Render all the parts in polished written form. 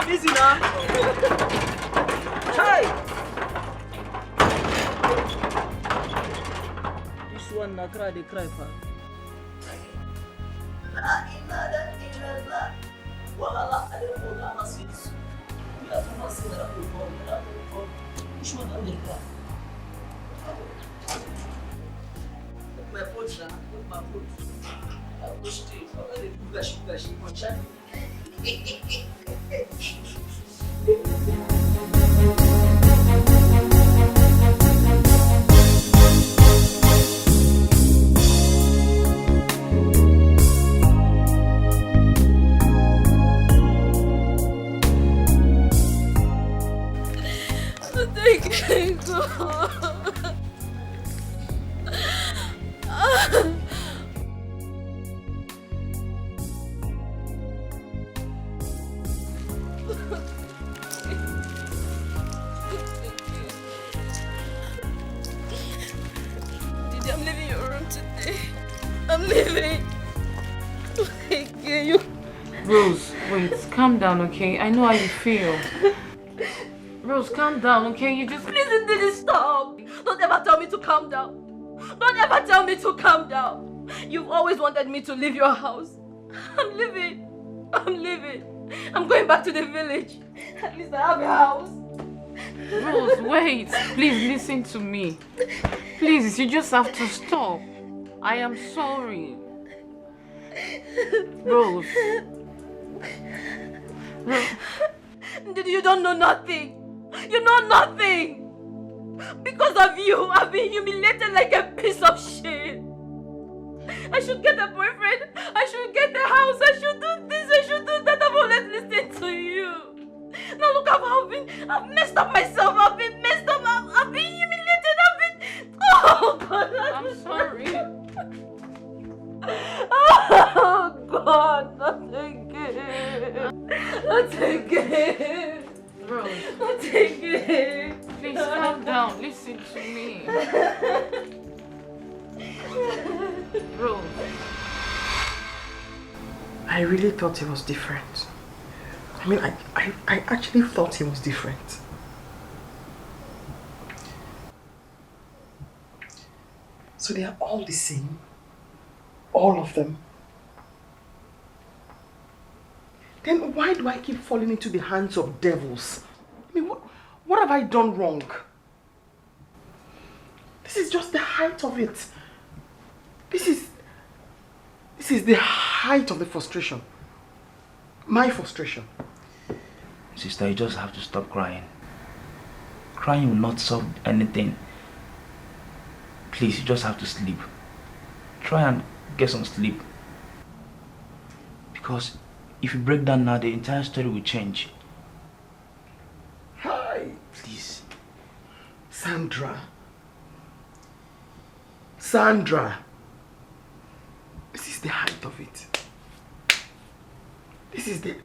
Easy now. Hey! This one na cry, they cry for. My approach now, my approach. I go straight. I go gashi monchani. I'm leaving your room today. I'm leaving. You. Rose, wait, calm down, okay? I know how you feel. Rose, calm down, okay? You just... Please, Didi, stop. Don't ever tell me to calm down. Don't ever tell me to calm down. You've always wanted me to leave your house. I'm leaving. I'm leaving. I'm going back to the village. At least I have a house. Rose, wait. Please listen to me. Please, you just have to stop. I am sorry. Rose. Didi, you don't know nothing. You know nothing. Because of you, I've been humiliated like a piece of shit. I should get a boyfriend. I should get a house. I should do this. I should do that. I've always listened to you. Now look how I've messed up myself. I've been messed up. I've been humiliated. Oh God. I'm sorry. Oh God, not again. Not again. Rose. Not again. Please calm down. Listen to me. Rose. I really thought he was different. I mean, I actually thought he was different. So they are all the same? All of them? Then why do I keep falling into the hands of devils? I mean, what have I done wrong? This is just the height of it. This is the height of the frustration. My frustration. Sister, you just have to stop crying. Crying will not solve anything. Please, you just have to sleep. Try and get some sleep. Because if you break down now, the entire story will change. Hi. Please. Sandra. Sandra. This is the height of it. This is the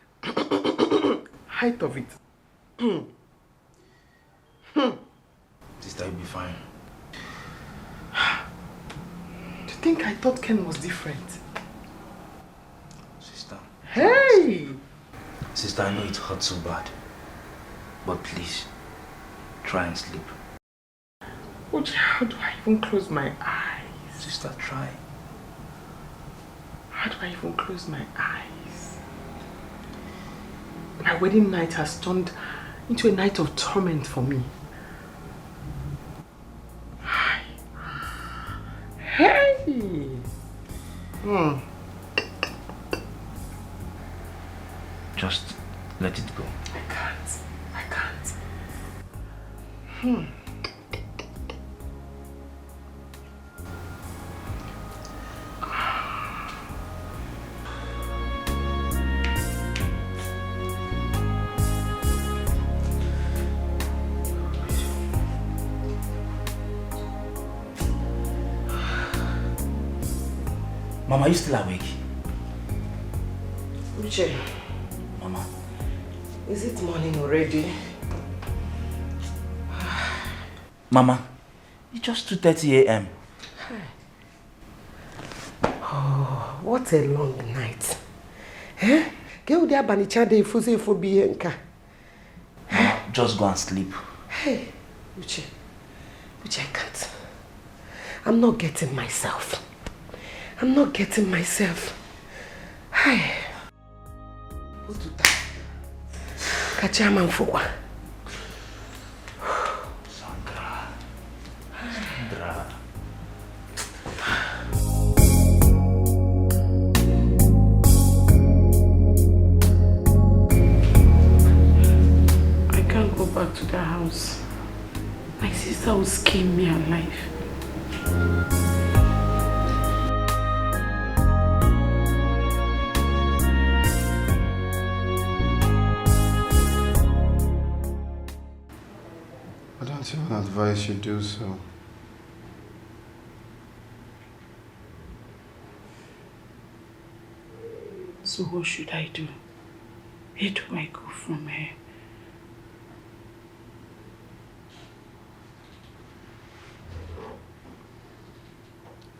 height of it. Sister, you'll be fine. Do you think I thought Ken was different? Sister. Hey! Sister, I know it hurts so bad. But please, try and sleep. Uche, how do I even close my eyes? Sister, try. How do I even close my eyes? My wedding night has turned into a night of torment for me. Hey! Just let it go. I can't. Mama, are you still awake? Uche, Mama. is it morning already? Mama, it's just 2:30 a.m. Oh, what a long night. Eh? Get with the banicha de fuse for bienka. Just go and sleep. Hey, Uche, I can't. I'm not getting myself. Hey. Kachama mfukwa. Sandra. I can't go back to the house. My sister will skin me alive. I don't even advise you do so. So what should I do? Where do I go from here?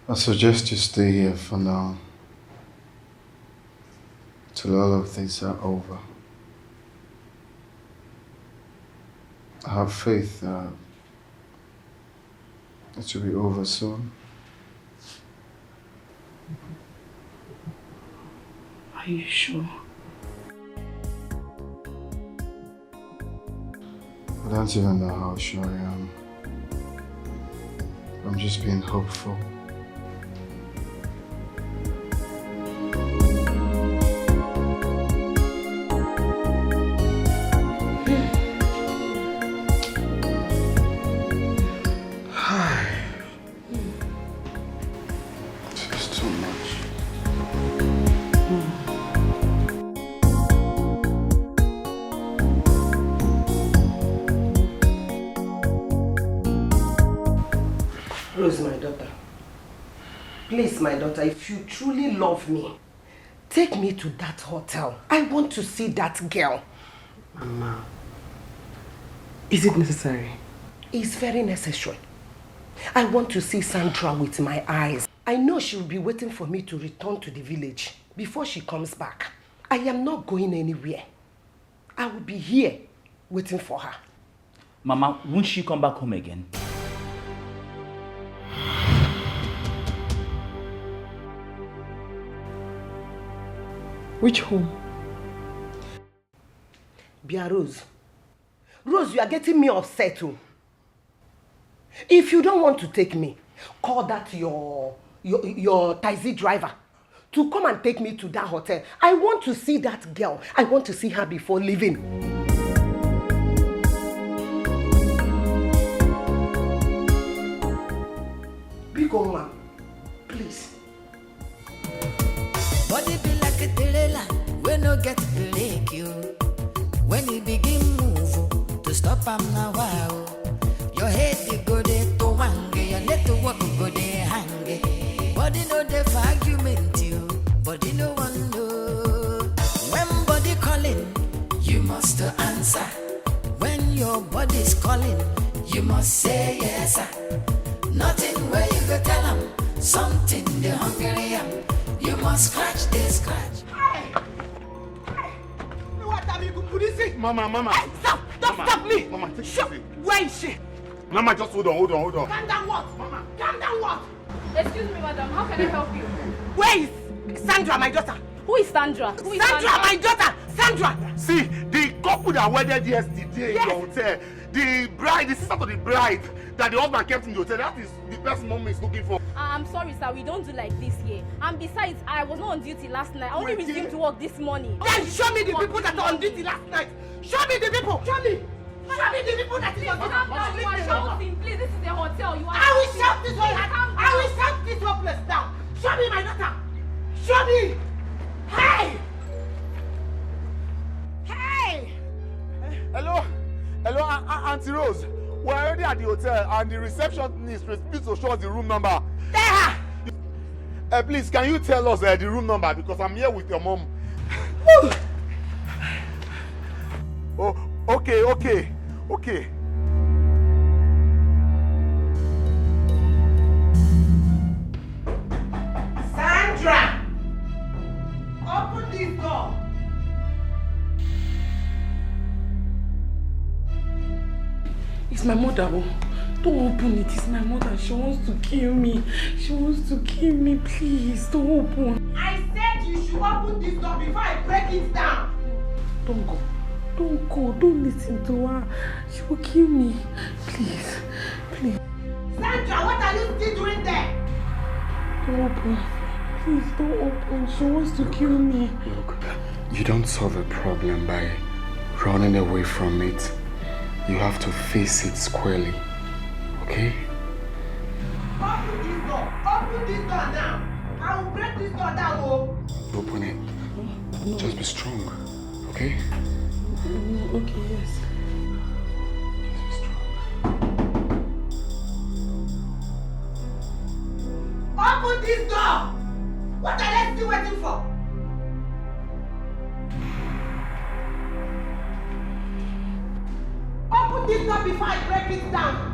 I suggest you stay here for now, till all of these are over. I have faith that it will be over soon. Are you sure? I don't even know how sure I am. I'm just being hopeful. Please, my daughter, if you truly love me, take me to that hotel. I want to see that girl. Mama, is it necessary? It's very necessary. I want to see Sandra with my eyes. I know she will be waiting for me to return to the village before she comes back. I am not going anywhere. I will be here waiting for her. Mama, won't she come back home again? Which home? Bia Rose. Rose, you are getting me upset too. If you don't want to take me, call that your taxi driver to come and take me to that hotel. I want to see that girl. I want to see her before leaving. Big old man, please. Body be like a trailer, we no get break you. When you begin move, to stop am now wow. Your head they go there to wange, your leg to walk go there hang. Body no dey for argument you, body no one know. When body calling, you must answer. When your body's calling, you must say yes sir. Nothing where you go tell them, something they hungry am. You must scratch this scratch. What have you put? Mama. Hey, stop me. Mama, take it Shut. easy. Where is she? Mama, just hold on. Calm down what? Mama. Calm down what? Excuse me, madam. How can I help you? Where is Sandra, my daughter? Who is Sandra? Sandra, my daughter! Sandra! See, the couple that wedded yesterday in the hotel, the sister to the bride that the husband kept in the hotel, that is the person mom is looking for. I'm sorry, sir. We don't do like this here. And besides, I was not on duty last night. I only resumed to work this morning. Then show me the people that are on duty last night. Show me the people. Show me the people that is on duty. Calm down. You are shouting. Please, this is a hotel. You are. I will shout this whole place down. Show me my daughter. Show me. Hey! Hello, Auntie Rose. We're already at the hotel and the receptionist refused to show us the room number. There! Please, can you tell us the room number because I'm here with your mom. Oh, okay. Sandra! Open this door. It's my mother. Oh. Don't open it. It's my mother. She wants to kill me. She wants to kill me. Please, don't open. I said you should open this door before I break it down. Don't go. Don't go. Don't listen to her. She will kill me. Please. Please. Sandra, what are you still doing there? Don't open. Please, don't open. She wants to kill me. Look, you don't solve a problem by running away from it. You have to face it squarely. Okay? Open this door. Open this door now. I will break this door down. Oh. Open it. No. Just be strong. Okay? Okay, yes. Just be strong. Open this door. What are they still waiting for? Open this door before I break it down.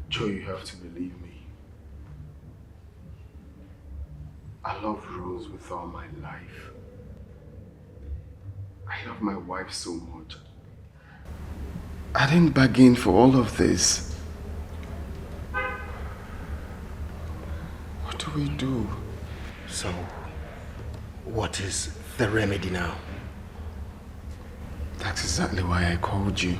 Joe, you have to believe me. I love Rose with all my life. I love my wife so much. I didn't bargain for all of this. What do we do? So, what is the remedy now? That's exactly why I called you.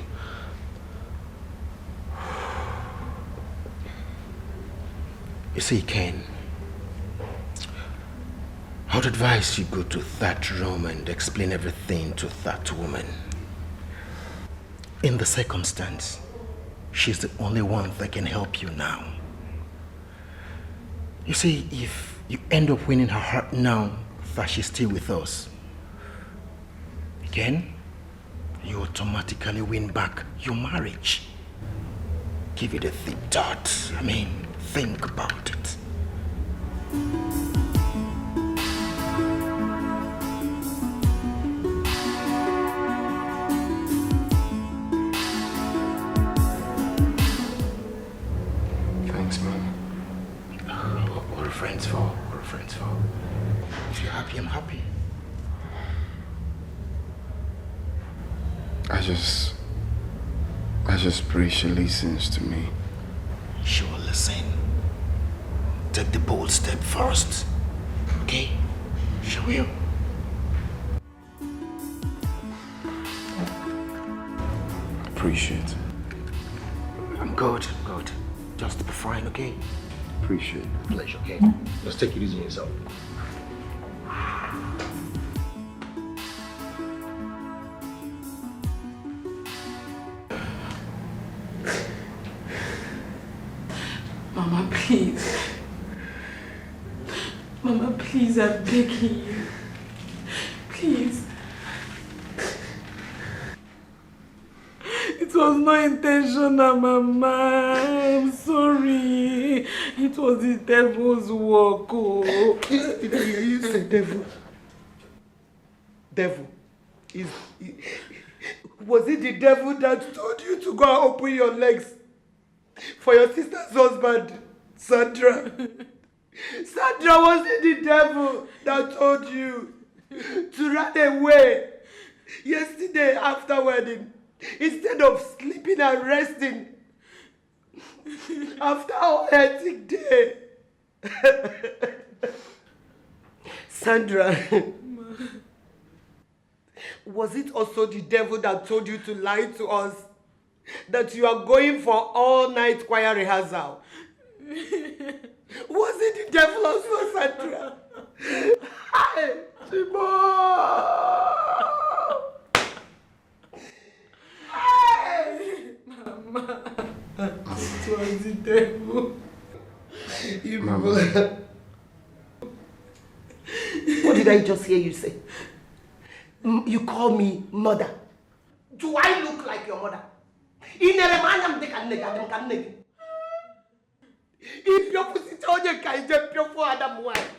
You see, Ken, I would advise you go to that room and explain everything to that woman. In the circumstance, she's the only one that can help you now. You see, if you end up winning her heart now that she's still with us, Ken, you automatically win back your marriage. Give it a deep thought. Think about it. Thanks, man. What are friends for? What are friends for? If you're happy, I'm happy. I just pray she listens to me. She will listen. Take the bold step first. Okay? She will. Appreciate it. I'm good. Just be fine, okay? Appreciate it. Pleasure, okay? Just take it easy on yourself. Mama, please. Mama, please, I'm begging you. Please. It's was not intentional, Mama. I'm sorry. It was the devil's work. Oh. Did I hear you say devil? Devil? Was it the devil that told you to go and open your legs for your sister's husband, Sandra? Sandra, was it the devil that told you to run away yesterday after wedding instead of sleeping and resting after a hectic day? Sandra, was it also the devil that told you to lie to us that you are going for all-night choir rehearsal? Was it the devil also, Sandra? Hi, Timo! Hey! Mama, it was the devil. Mama. What did I just hear you say? You call me mother. Do I look like your mother? If your pussy told you, can you pure for Adam wife?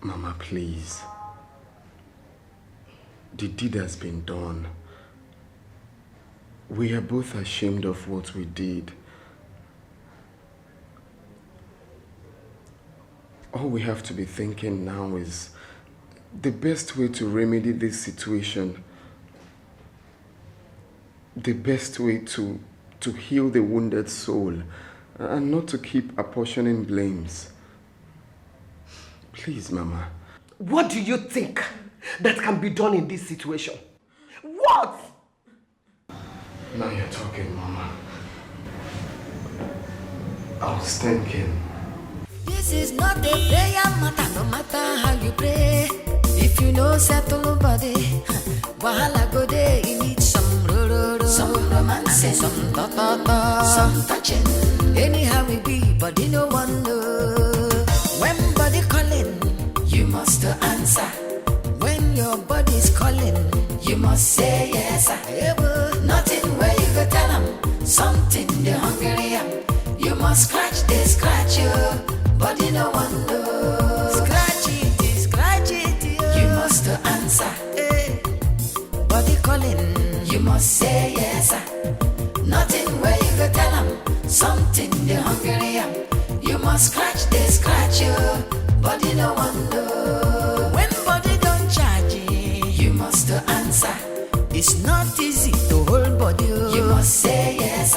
Mama, please. The deed has been done. We are both ashamed of what we did. All we have to be thinking now is the best way to remedy this situation. The best way to heal the wounded soul and not to keep apportioning blames. Please, Mama. What do you think that can be done in this situation? What? Now you're talking, Mama. I was thinking. This is not a prayer matter, no matter how you pray. If you know settle nobody, wahala go there, you need some some romance, some ta-ta-ta, some touching. Anyhow we be, body no one know. When body calling, you must answer. When your body's calling, you must say yes. Nothing where you go tell them, something they hungry am. You must scratch this, scratch you, body no one know. Scratch it, you must answer. Body calling, you must say yes. Nothing where you go tell them, something they hungry am. You must scratch this, scratch you, body no one know. When body don't charge you must answer. It's not easy to hold body. You must say yes.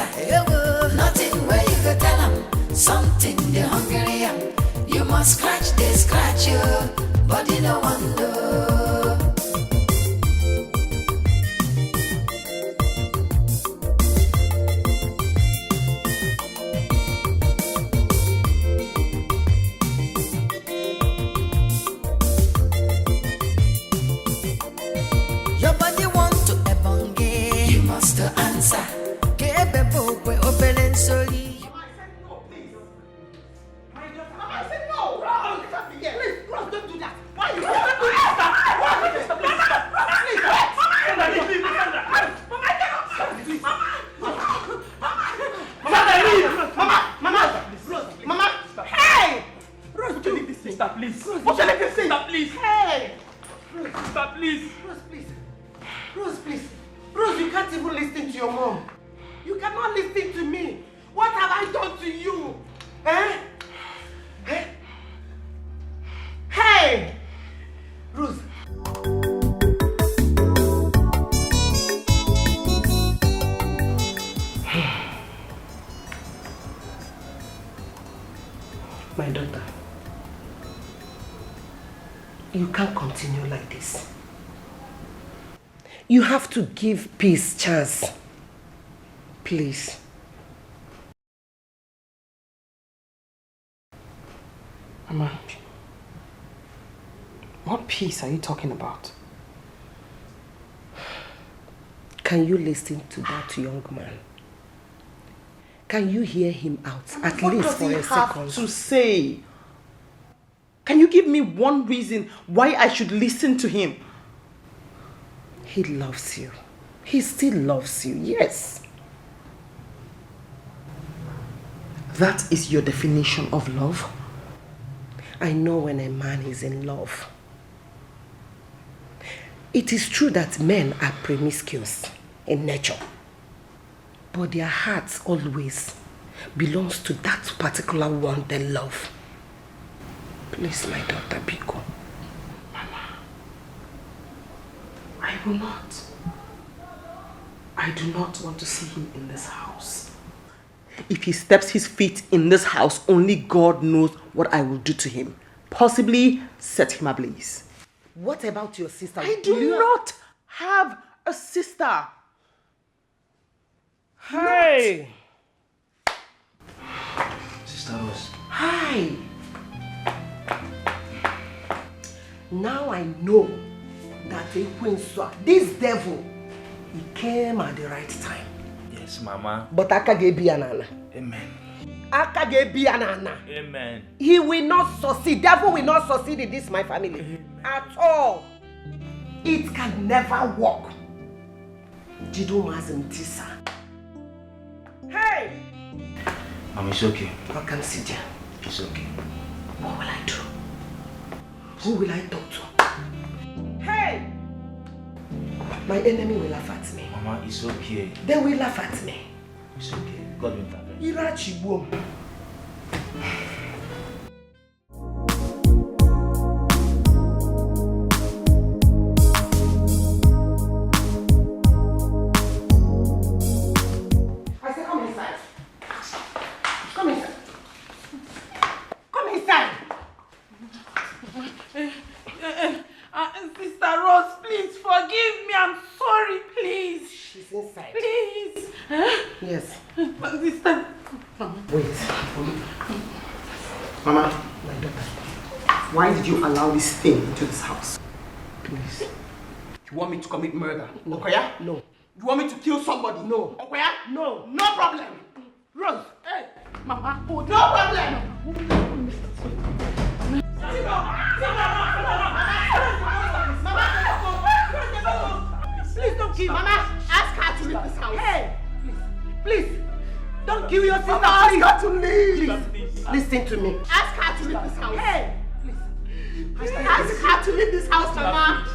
Nothing where you go tell them, something they hungry am. You must scratch this, scratch you, body no one know. My daughter, you can't continue like this. You have to give peace chance. Please. Mama, what peace are you talking about? Can you listen to that young man? Can you hear him out, at least for a second? What does he have to say? Can you give me one reason why I should listen to him? He loves you. He still loves you, yes. That is your definition of love? I know when a man is in love. It is true that men are promiscuous in nature, but their hearts always belongs to that particular one they love. Please, my daughter, Biko. Mama, I will not. I do not want to see him in this house. If he steps his feet in this house, only God knows what I will do to him. Possibly set him ablaze. What about your sister? I do not have a sister. Hey! Sister Rose. Hi! Now I know that this devil, he came at the right time. Yes, Mama. But Akagebianana. Amen. Akagebianana. Amen. He will not succeed. Devil will not succeed in this my family. Amen. At all. It can never work. Jidu Mazim Tisa. Hey! Mama, it's okay. I can sit here. It's okay. What will I do? Who will I talk to? Hey! My enemy will laugh at me. Mama, it's okay. They will laugh at me. It's okay. God will intervene. Irachibuom. I said, come inside. Come inside. Come inside. Sister Rose, please forgive me. I'm sorry, please. She's inside. Please. Yes. Sister. Wait. Mama, My daughter. why did you allow this thing into this house? Please. You want me to commit murder? Okoya? No. You want me to kill somebody? No. Okoya? No. No problem. Rose. Hey, Mama. No problem. Please don't kill. Mama, ask her to leave this house. Hey! Please. Don't kill your sister. Mama, ask please. her to leave. Please. Listen to me. Ask her to leave this house. Hey! Ask her to leave this house, Mama.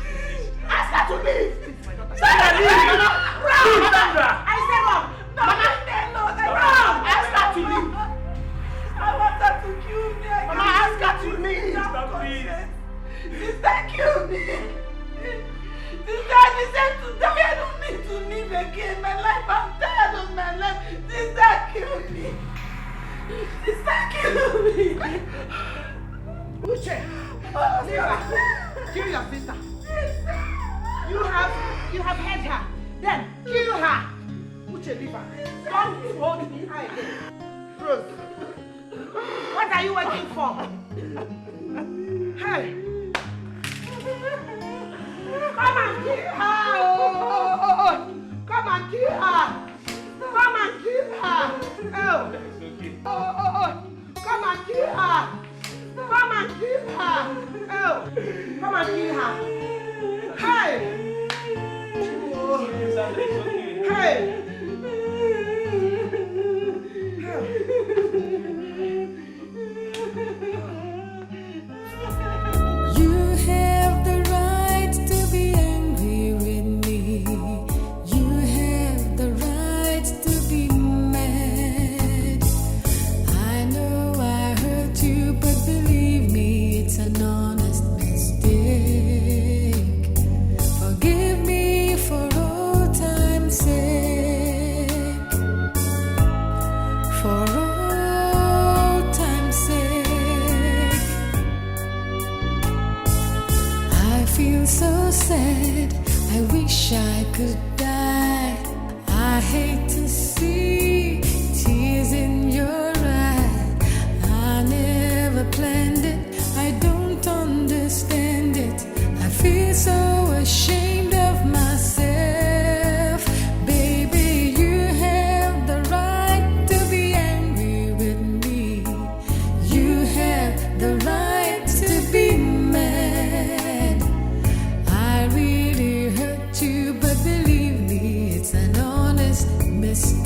Ask her to leave. Sandra, leave! Run! I said run! Mama, ask her to leave. I want her to kill me. Mama, ask her to leave. Sister, kill me. Sister, I deserve to die. I don't need to live again. My life, I'm tired of my life. Sister, kill me. Sister, kill me. Uche! Kill your sister. You have hurt her. Then kill her. Uche, leave her. Don't hold me high again. Rose, what are you waiting for? Hey! Come and kill her! Oh. Come and kill her! Come and kill her! Oh. Come and kill her! Come and kill her! Oh. Come and kill her! Hey! Hey! You have the right to be angry with me. You have the right to be mad. I know I hurt you, but believe me, it's an honest mistake. Forgive me for all time's sake.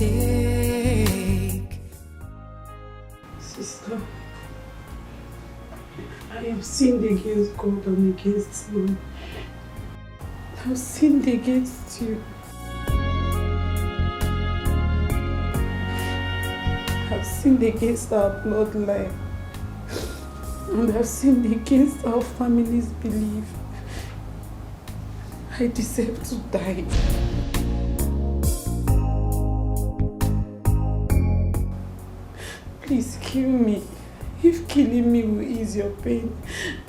mistake. Sister, I have sinned against God and against you. I have sinned against you. I have sinned against our bloodline. And I have sinned against our family's belief. I deserve to die. Please kill me. If killing me will ease your pain,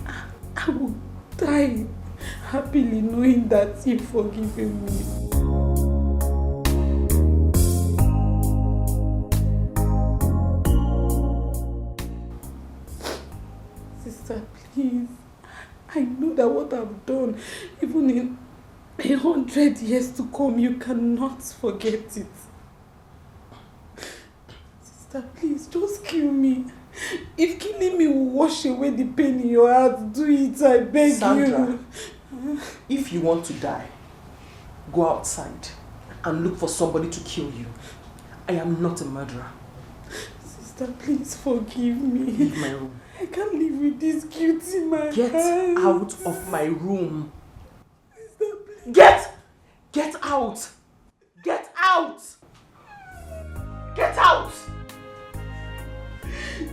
I will die happily knowing that you've forgiven me. Sister, please. I know that what I've done, even in 100 years to come, you cannot forget it. Sister, please, just kill me. If killing me will wash away the pain in your heart, do it, I beg Sandra, you. if you want to die, go outside and look for somebody to kill you. I am not a murderer. Sister, please forgive me. Leave my room. I can't live with this guilt in my heart. Get out of my room. Sister, please. Get out! Get out! Get out!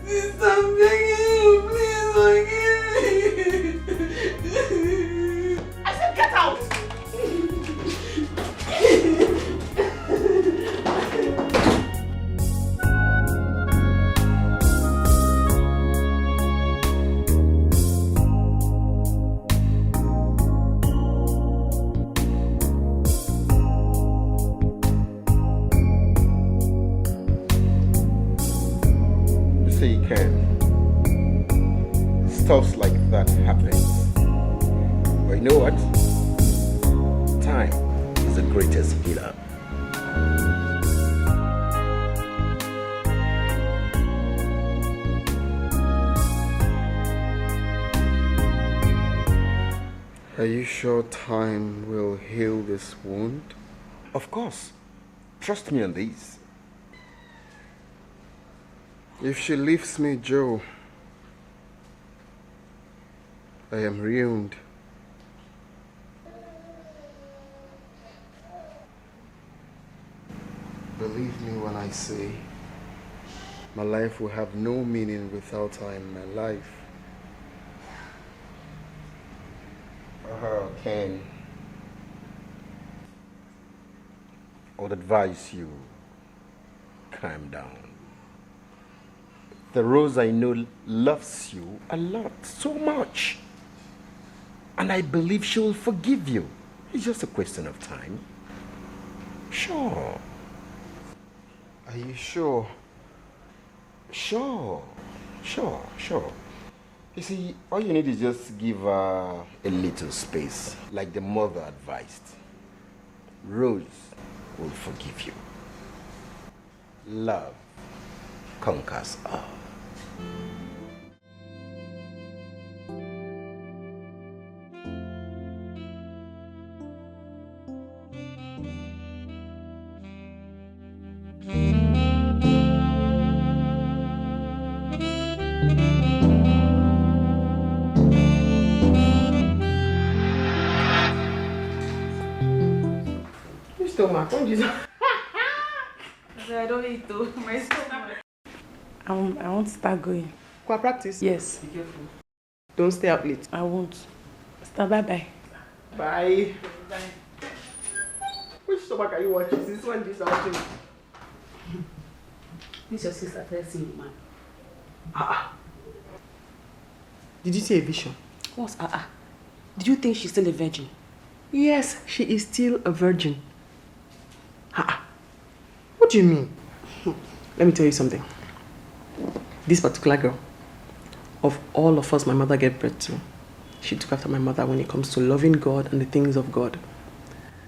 Sister, I'm begging you, please forgive me. I said get out! Stuff like that happens. But you know what? Time is the greatest healer. Are you sure time will heal this wound? Of course. Trust me on this. If she leaves me, Joe, I am ruined. Believe me when I say my life will have no meaning without her in my life. Ken, I would advise you calm down. The Rose I know loves you a lot, so much. And I believe she will forgive you. It's just a question of time. Sure. Are you sure? Sure. You see, all you need is just give her a little space, like the mother advised. Rose will forgive you. Love conquers all. Stomach, don't you? I don't eat though. My stomach. I want to start going. Go practice? Yes. Be careful. Don't stay up late. I won't. Sister, bye-bye. Bye. Bye. Which stomach are you watching? This one, this watching. This your sister first seeing man. Did you see a vision? What's Did you think she's still a virgin? Yes, she is still a virgin. What do you mean? Let me tell you something. This particular girl, of all of us my mother gave birth to, she took after my mother when it comes to loving God and the things of God.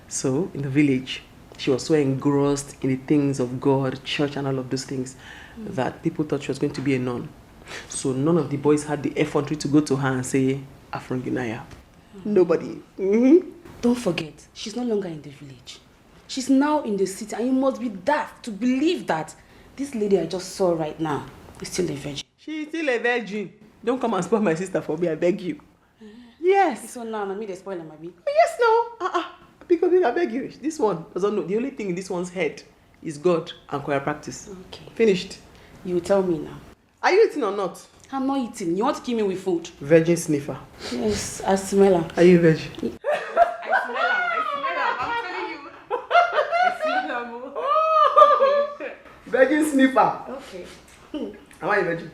So, in the village, she was so engrossed in the things of God, church and all of those things, that people thought she was going to be a nun. So none of the boys had the effrontery to go to her and say, Afro Gunaya. Nobody. Don't forget, she's no longer in the village. She's now in the city and you must be daft to believe that this lady I just saw right now is still a virgin. She's still a virgin. Don't come and spoil my sister for me, I beg you. Yes. So now, I mean, they spoil her, maybe. Yes, no. Because I beg you. This one doesn't know. The only thing in this one's head is God and choir practice. Okay. Finished. You tell me now. Are you eating or not? I'm not eating. You want to kill me with food? Virgin sniffer. Yes, I smell her. Are you a virgin? I smell her. I'm telling you. I smell her. Virgin sniffer. Okay. Am I a virgin?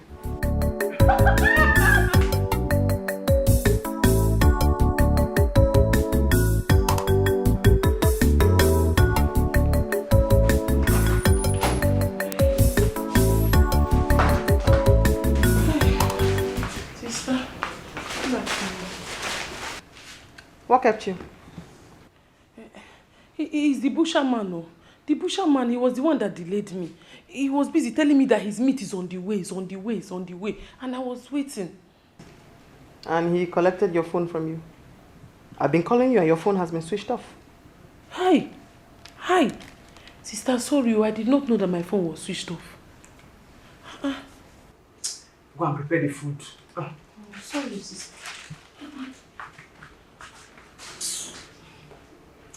What kept you? He's the butcher man, no. The butcher man, he was the one that delayed me. He was busy telling me that his meat is on the way, and I was waiting. And he collected your phone from you. I've been calling you and your phone has been switched off. Hi. Sister, sorry, I did not know that my phone was switched off. Go and prepare the food. Oh, sorry, sister.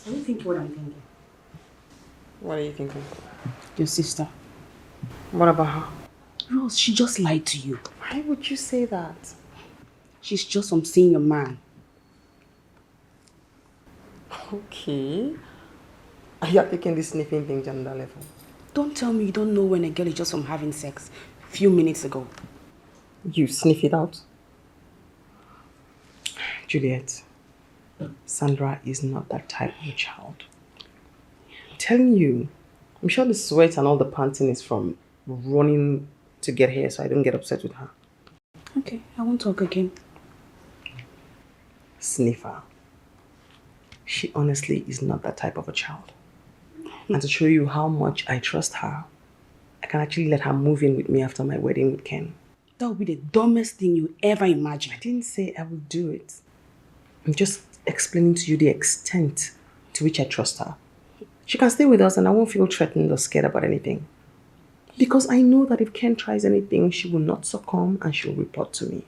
Are you thinking what I'm thinking? What are you thinking? Your sister. What about her? Rose, she just lied to you. Why would you say that? She's just some senior man. Okay. You are taking this sniffing thing to another level. Don't tell me you don't know when a girl is just from having sex a few minutes ago. You sniff it out? Juliet, Sandra is not that type of child. I'm telling you, I'm sure the sweat and all the panting is from running to get here, so I don't get upset with her. Okay, I won't talk again. Sniffer. She honestly is not that type of a child. And to show you how much I trust her, I can actually let her move in with me after my wedding with Ken. That would be the dumbest thing you ever imagined. I didn't say I would do it. I'm just explaining to you the extent to which I trust her. She can stay with us and I won't feel threatened or scared about anything. Because I know that if Ken tries anything, she will not succumb and she'll report to me.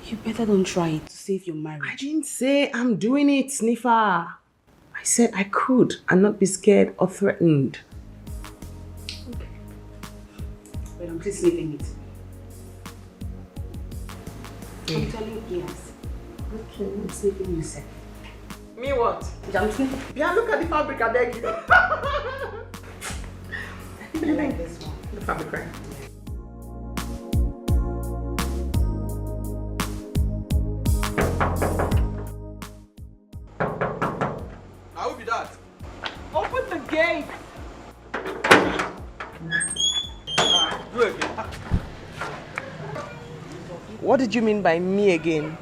You better don't try it to save your marriage. I didn't say I'm doing it, Sniffer. I said I could and not be scared or threatened. Okay. But I'm still sniffing it. I'm telling you yes. Okay, I'm sniffing yourself. Me what? I'm sniffing. Yeah, look at the fabric, I beg you. I like this one. The fabric, right? How will be that? Open the gate! Do it again. What did you mean by me again?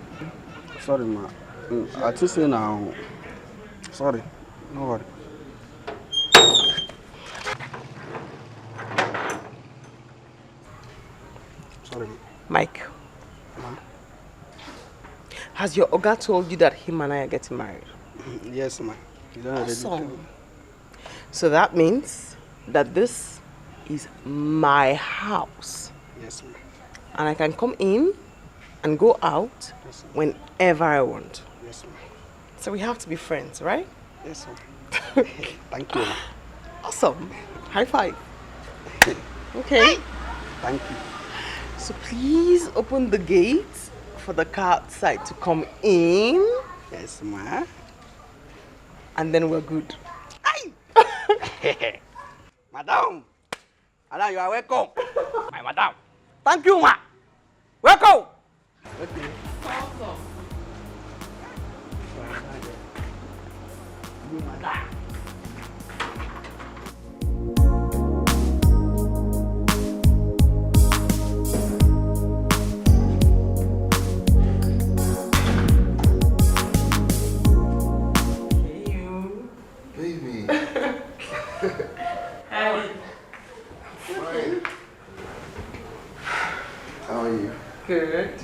Sorry, ma. I just say now. Sorry. No worry. Sorry. Mike. Ma. Has your Oga told you that him and I are getting married? Yes, ma. Awesome. So that means that this is my house. Yes, ma. And I can come in and go out Yes, whenever I want. Yes, ma. So we have to be friends, right? Yes, ma. Thank you, ma. Awesome. High five. Okay. Thank you. So please open the gate for the car outside to come in. Yes, ma. And then we're good. Madam. Madam, you are welcome. My madam. Thank you, ma. Welcome. Okay. Awesome. You, madam. Baby. Hi. Fine. How are you? Good.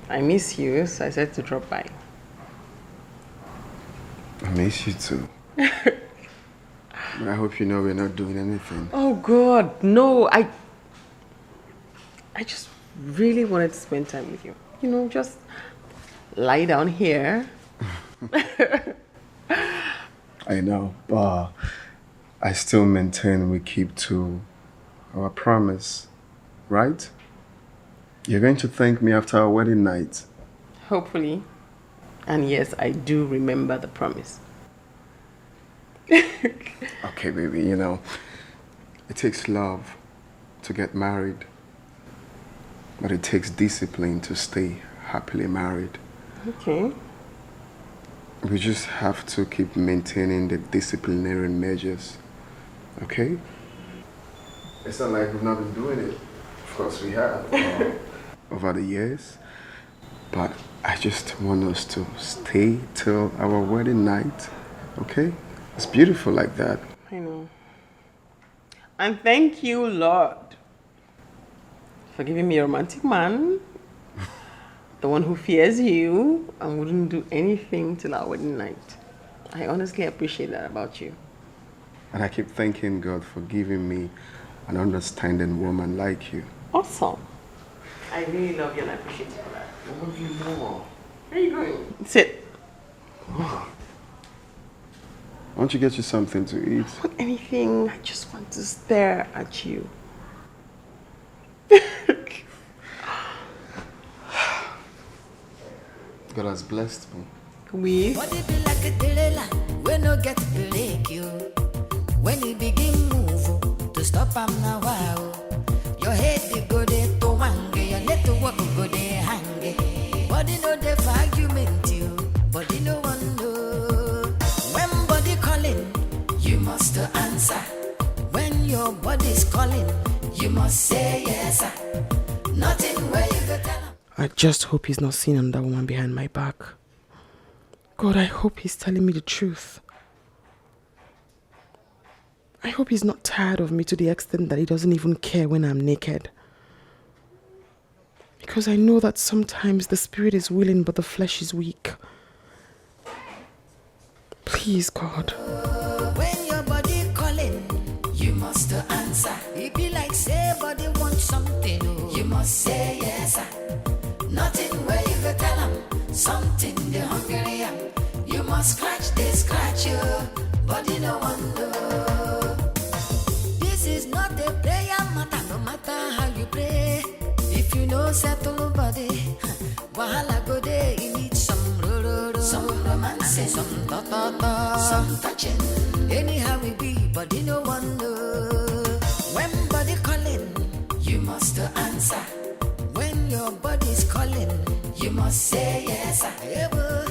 I miss you, so I said to drop by. I miss you too. But I hope you know we're not doing anything. Oh God, no, I just really wanted to spend time with you. You know, just lie down here. I know, but I still maintain we keep to our promise, right? You're going to thank me after our wedding night. Hopefully. And yes, I do remember the promise. Okay, baby, you know, it takes love to get married, but it takes discipline to stay happily married. Okay. We just have to keep maintaining the disciplinary measures, okay? It's not like we've not been doing it. Of course we have, over the years. But I just want us to stay till our wedding night, okay? It's beautiful like that. I know. And thank you, Lord, for giving me a romantic man. The one who fears you and wouldn't do anything till our wedding night. I honestly appreciate that about you. And I keep thanking God for giving me an understanding woman like you. Awesome. I really love you and I appreciate you for that. I love you more. Where are you going? Sit. Why don't you get you something to eat? Not anything. I just want to stare at you. God has blessed me. We. Body be like a trailer, we no get break you. When you begin move, to stop am now wow. Your head they go there to wange, your leg to walk go there hang. Body no dey for argument you, body no one know. When body calling, you must answer. When your body's calling, you must say yes. Nothing where you go tell 'em. I just hope he's not seeing another woman behind my back. God, I hope he's telling me the truth. I hope he's not tired of me to the extent that he doesn't even care when I'm naked. Because I know that sometimes the spirit is willing but the flesh is weak. Please, God. When your body calling, you must answer. It be like say body want something, you must say yes. Nothing where you go tell them, something they hungry am. You must scratch, they scratch you, body no one know. This is not a prayer matter, no matter how you pray. If you know settle body, wahala go there, you need some some romance, some ta-ta-ta, some touching. Anyhow we be, body no one know. When body calling, you must answer. When your body's calling, you must say yes.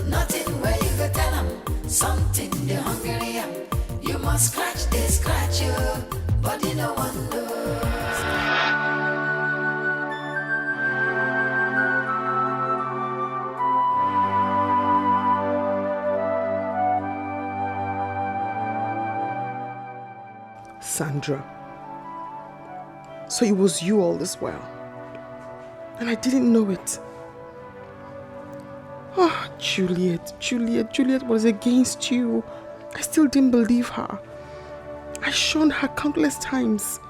Nothing where you go tell them, something they hungry am. You must scratch, they scratch you, body no one knows. Sandra. So it was you all this while. And I didn't know it. Oh, Juliet was against you. I still didn't believe her. I shunned her countless times.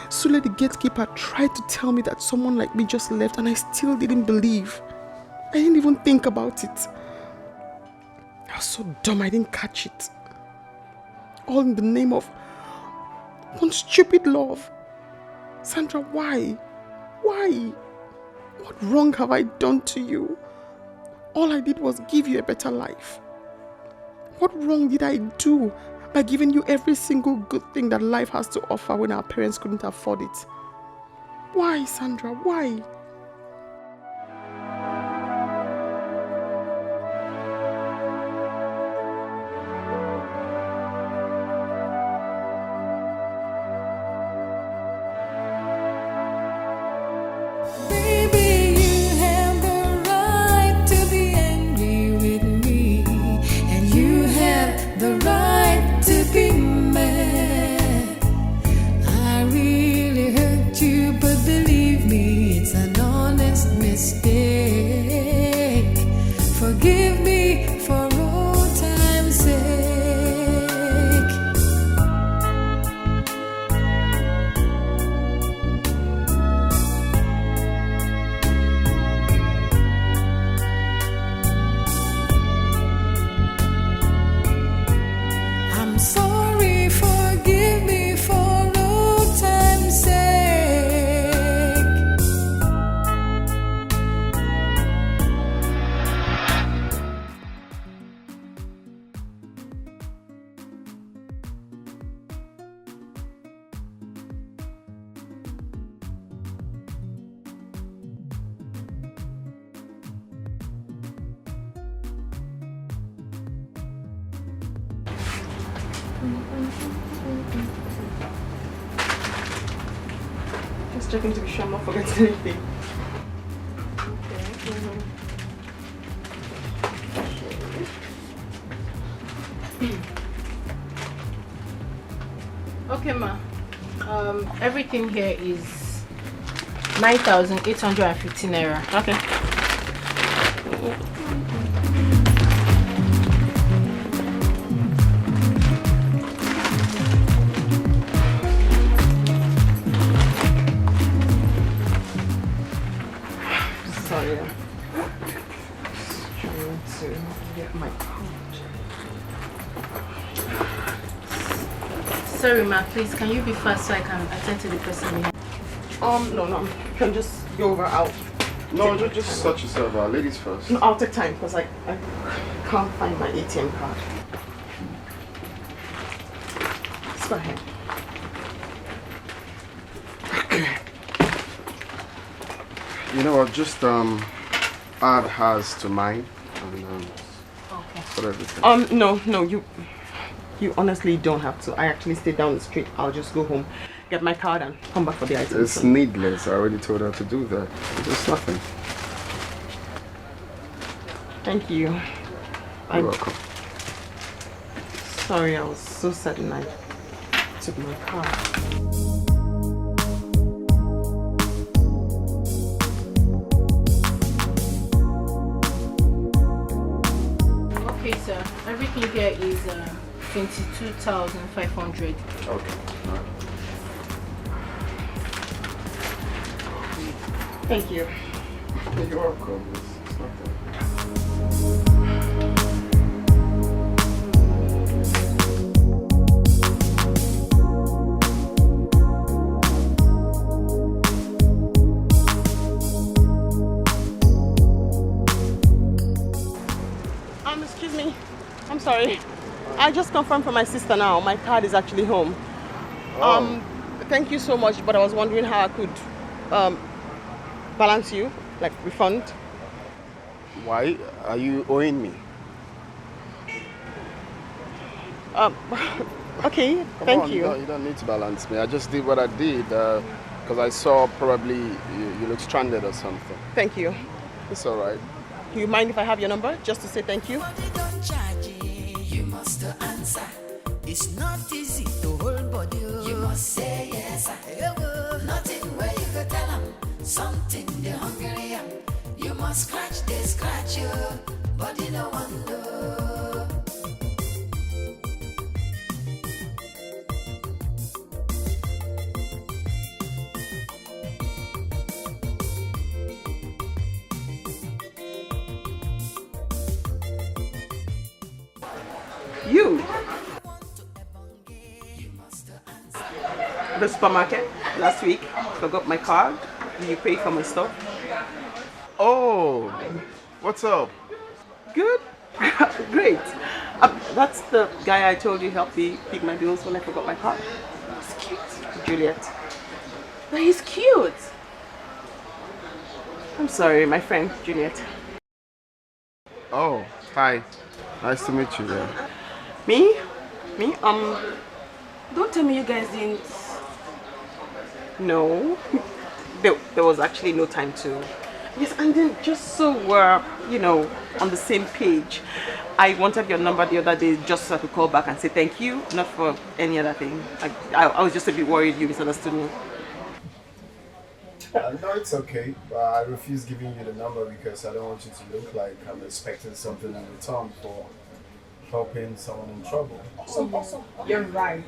Sule the gatekeeper tried to tell me that someone like me just left and I still didn't believe. I didn't even think about it. I was so dumb I didn't catch it. All in the name of one stupid love. Sandra, why? Why? What wrong have I done to you? All I did was give you a better life. What wrong did I do by giving you every single good thing that life has to offer when our parents couldn't afford it? Why, Sandra? Why? But believe me, it's a I'm sorry, forgive me for old time's sake. Just checking to be sure I'm not forgetting anything. Okay, ma. Everything here is 9,850 naira. Okay. Sorry, I'm trying to get my card. Sorry, ma. Please, can you be fast so I can attend to the person behind? No. You can just go over out. No, just sort yourself out. Ladies first. No, I'll take time because I can't find my ATM card. Let's go ahead. You know what? Just add hers to mine and Okay. sort everything. No, you honestly don't have to. I actually stay down the street. I'll just go home, get my card, and come back for the items. It's needless. I already told her to do that. It's nothing. Thank you. You're welcome. Sorry, I was so certain I took my card. Okay, sir. Everything here is 22,500. Okay. All right. Thank you. You're welcome. It's nothing. Excuse me. I'm sorry. I just confirmed from my sister now. My card is actually home. Oh. Thank you so much, but I was wondering how I could balance you, like refund. Why are you owing me? Okay, Come thank on, you. You don't need to balance me. I just did what I did because I saw probably you look stranded or something. Thank you. It's all right. Do you mind if I have your number just to say thank you? Don't charge it, you must answer. It's not easy to hold body. You must say yes. Nothing where you go tell them. Something they hungry. You must scratch, they scratch you. Body no one know. You. The supermarket last week. Forgot my card. Will you pay for my stuff? Oh, what's up? Good. Great. That's the guy I told you helped me pick my bills when I forgot my card. He's cute. Juliet. But he's cute. I'm sorry, my friend Juliet. Oh, hi. Nice to meet you. Yeah. Me? Don't tell me you guys didn't. No. There was actually no time to. Yes, and then just so we're, on the same page, I wanted your number the other day just so I could call back and say thank you, not for any other thing. I was just a bit worried you misunderstood me. No, it's okay, but I refuse giving you the number because I don't want you to look like I'm expecting something in return for helping someone in trouble. Also, you're right.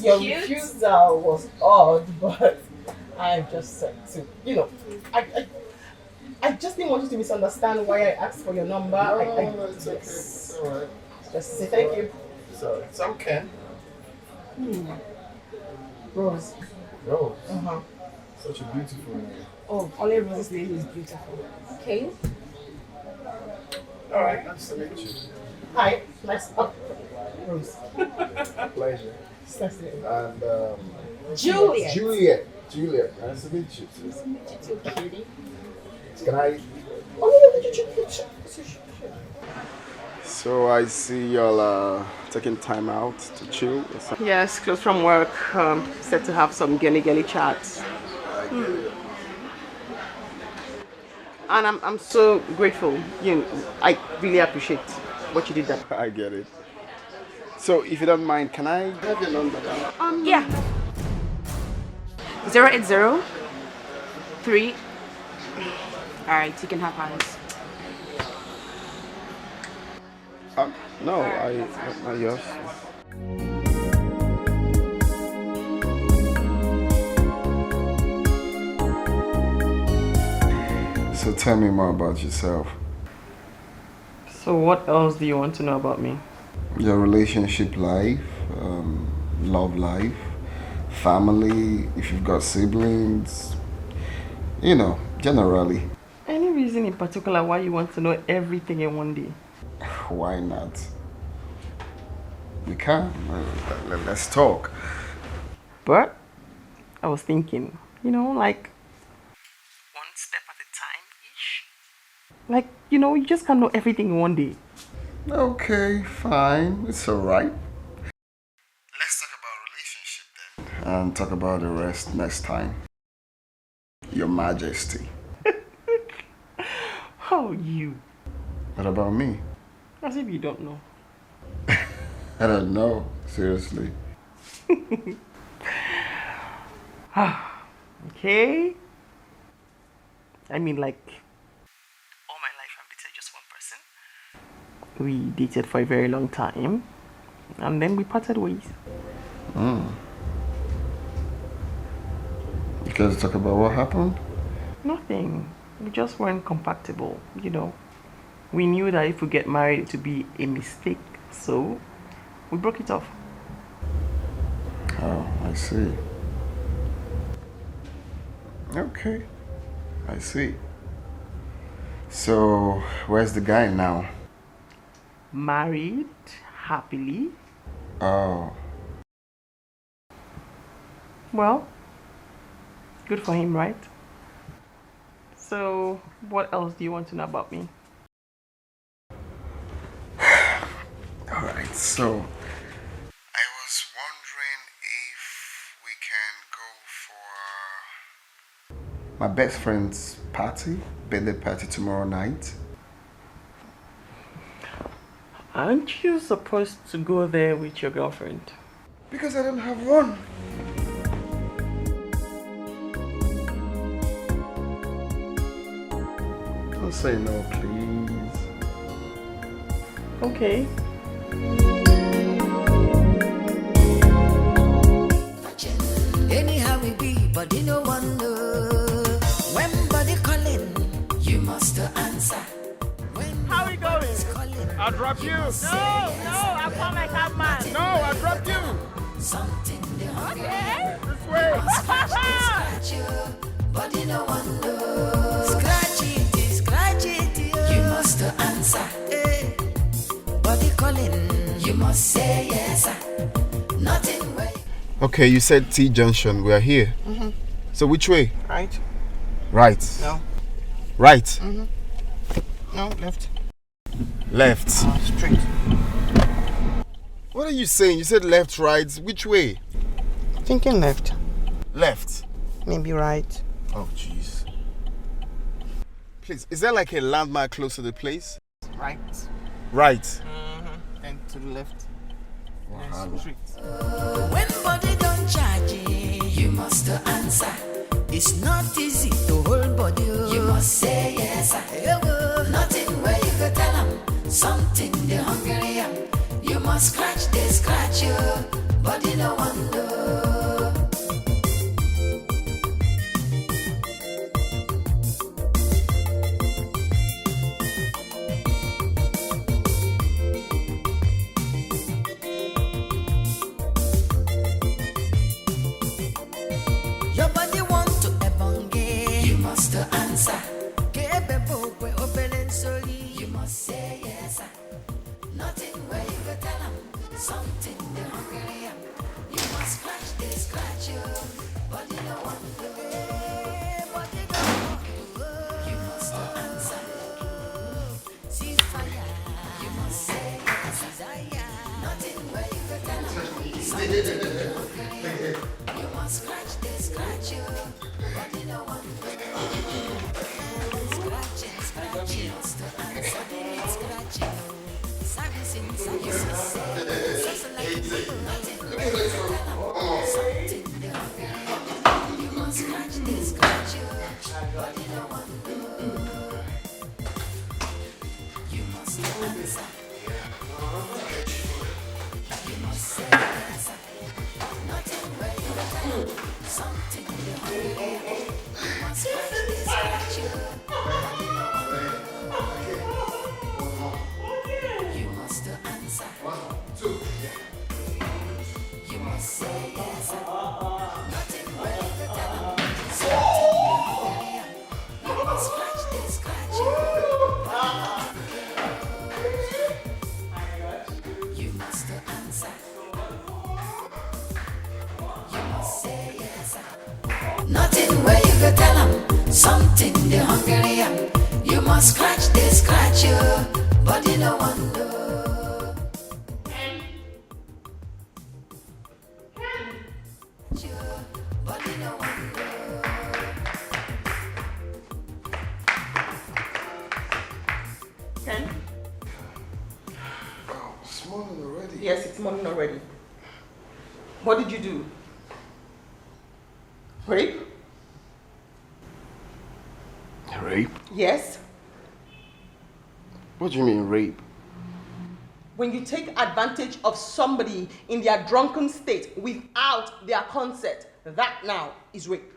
Your refusal was odd, but I just said to, I just didn't want you to misunderstand why I asked for your number. No, it's okay. It's alright. Just say thank you. Sorry. So I'm Ken. Rose. Rose. Uh-huh. Such a beautiful name. Oh, only Rose's name is beautiful. Okay. Alright, nice to meet you. Hi. Nice. Oh, Rose. Pleasure. Cecily. And Juliet. Juliet. Nice to meet you. Nice to meet you too, cutie. Can I? Oh, yeah, So I see y'all taking time out to chill or something. Yes, close from work. Set to have some girly chats. And I'm so grateful. I really appreciate what you did that. I get it. So if you don't mind, can I have your number? Yeah. 080 3. Alright, you can have ours. No, not yours. So tell me more about yourself. So what else do you want to know about me? Your relationship life, love life, family, if you've got siblings, generally. Any reason in particular why you want to know everything in one day? Why not? We can. Let's talk. But I was thinking, like one step at a time-ish. Like, you just can't know everything in one day. Okay, fine. It's alright. Let's talk about relationship then. And talk about the rest next time. Your Majesty. How you? What about me? As if you don't know. I don't know. Seriously. Okay. I mean, like, all my life I've dated just one person. We dated for a very long time. And then we parted ways. You guys talk about what happened? Nothing. We just weren't compatible, We knew that if we get married, it would be a mistake. So, we broke it off. Oh, I see. Okay. I see. So, where's the guy now? Married, happily. Oh. Well, good for him, right? So, what else do you want to know about me? Alright, so I was wondering if we can go for my best friend's party, birthday party tomorrow night. Aren't you supposed to go there with your girlfriend? Because I don't have one. Don't say no, please. Okay. Anyhow we be, body no wonder. When body calling, you must answer. How we going? I'll drop you. No, I call my cab man. No, I'll drop you. Something they okay. This way. Scratch you, body no wonder. Scratch it, you must answer. Hey. Body calling, you must say yes. Nothing way. Okay, you said T Junction. We are here. So which way? Right. Right. No. Right. No, left. Left. Straight. What are you saying? You said left, right. Which way? Thinking left. Left. Maybe right. Oh, jeez. Please, is there like a landmark close to the place? Right. Right. Then to the left. Wow. Street. When body don't charge, you must answer. It's not easy to hold body. You must say yes. Nothing where you go tell them. Something they hungry. You must scratch you. Body no wonder. You must scratch this, scratch you, but you don't want scratching, scratching, to answer it, scratching. Servicing, servicing, like something. You must scratch this, scratch you, but you don't want you must answer. You must say yes. Nothing where you got something. You must scratch this, scratch you, but you don't want you must answer. 1, 2. You must say yes. Nothing where you got something. You must scratch this, scratch you. You must answer. You must say yes. Nothing where you go tell them something the Hungarian. You must scratch this, scratch you, but you don't want to. But you don't want to. Ken? Oh, it's morning already. Yes, it's morning already. What did you do? Rape? Rape? Yes. What do you mean, rape? When you take advantage of somebody in their drunken state without their consent, that now is rape.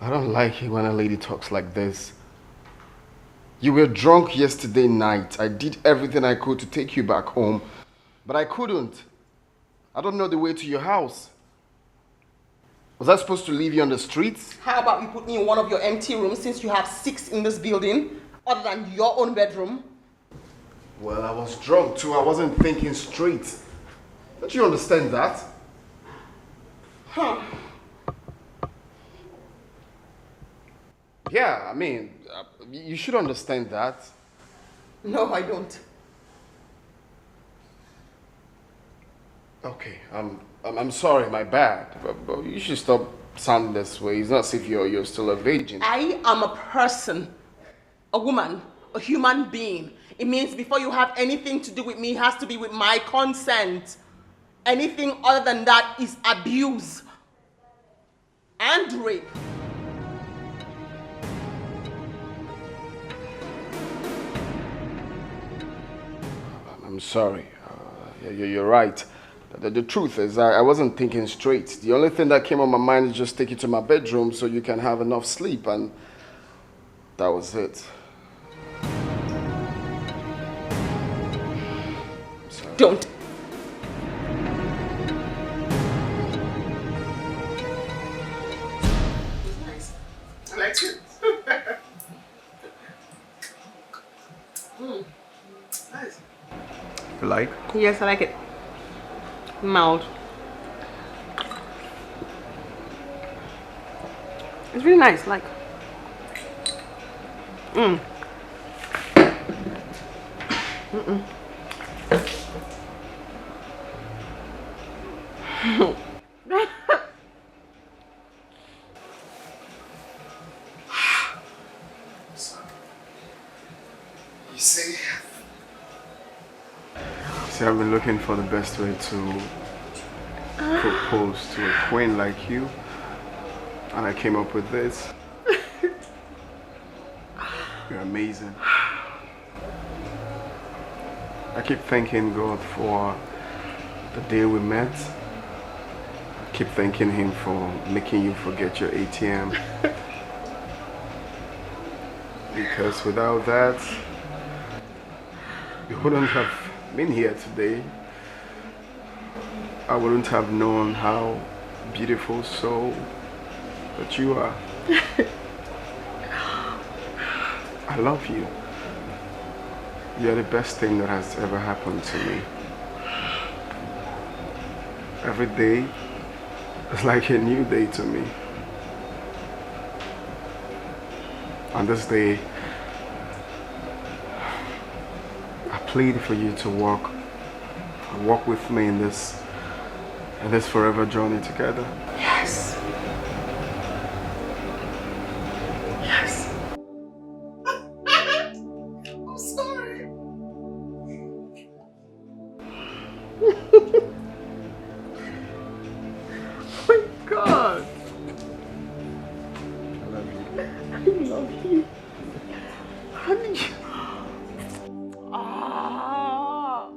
I don't like it when a lady talks like this. You were drunk yesterday night. I did everything I could to take you back home, but I couldn't. I don't know the way to your house. Was I supposed to leave you on the streets? How about you put me in one of your empty rooms since you have 6 in this building, other than your own bedroom? Well, I was drunk too. I wasn't thinking straight. Don't you understand that? Huh. Yeah, I mean, you should understand that. No, I don't. Okay, I'm sorry, my bad. But you should stop sounding this way. It's not as if you're still a virgin. I am a person, a woman, a human being. It means before you have anything to do with me, it has to be with my consent. Anything other than that is abuse and rape. I'm sorry. You're right. The truth is, I wasn't thinking straight. The only thing that came on my mind is just take you to my bedroom so you can have enough sleep, and that was it. I'm sorry. Don't. Nice. I like it. Nice. You like? Yes, I like it. Mild. It's really nice, like. You see, I've been looking for the best way to propose to a queen like you, and I came up with this. You're amazing. I keep thanking God for the day we met. I keep thanking Him for making you forget your ATM. Because without that, you wouldn't have been here today. I wouldn't have known how beautiful soul that you are. I love you. You're the best thing that has ever happened to me. Every day is like a new day to me. On this day, I plead for you to walk walk with me in this forever journey together? Yes. Yes. I'm sorry. Oh my God. I love you. Honey. Ah.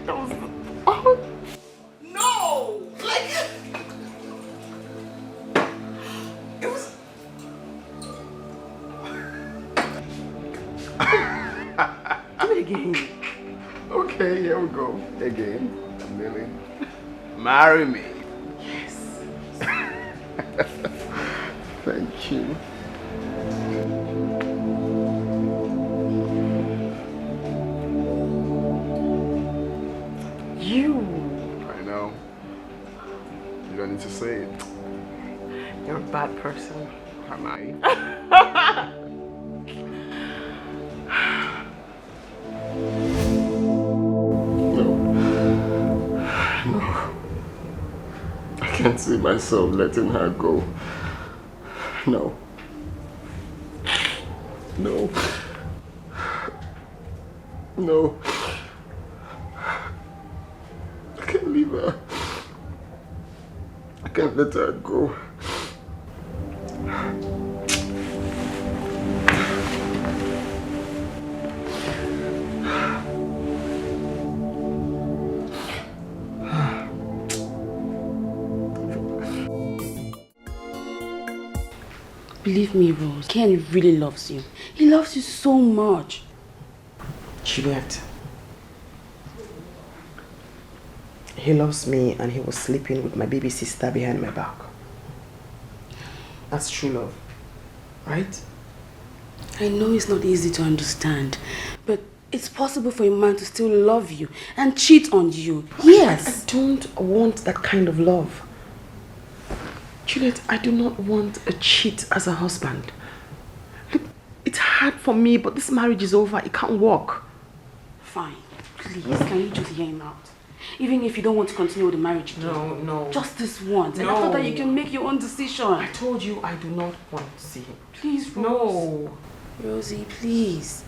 That was... Oh. No! Like... It was... Do it again. Okay, here we go. Again. Lily. Marry me. Yes. Thank you. You. I know. You don't need to say it. You're a bad person. Am I? No. I can't see myself letting her go. No. No. No. I can't leave her. I can't let her go. Believe me, Rose, Ken really loves you. He loves you so much. Juliet. He loves me and he was sleeping with my baby sister behind my back. That's true love, right? I know it's not easy to understand, but it's possible for a man to still love you and cheat on you. Yes. I don't want that kind of love. Juliet, I do not want a cheat as a husband. Look, it's hard for me, but this marriage is over. It can't work. Fine. Please, can you just hear him out? Even if you don't want to continue with the marriage again. No. Just this once. And No. after that, you can make your own decision. I told you I do not want to see him. Please, Rose. No. Rosie, please.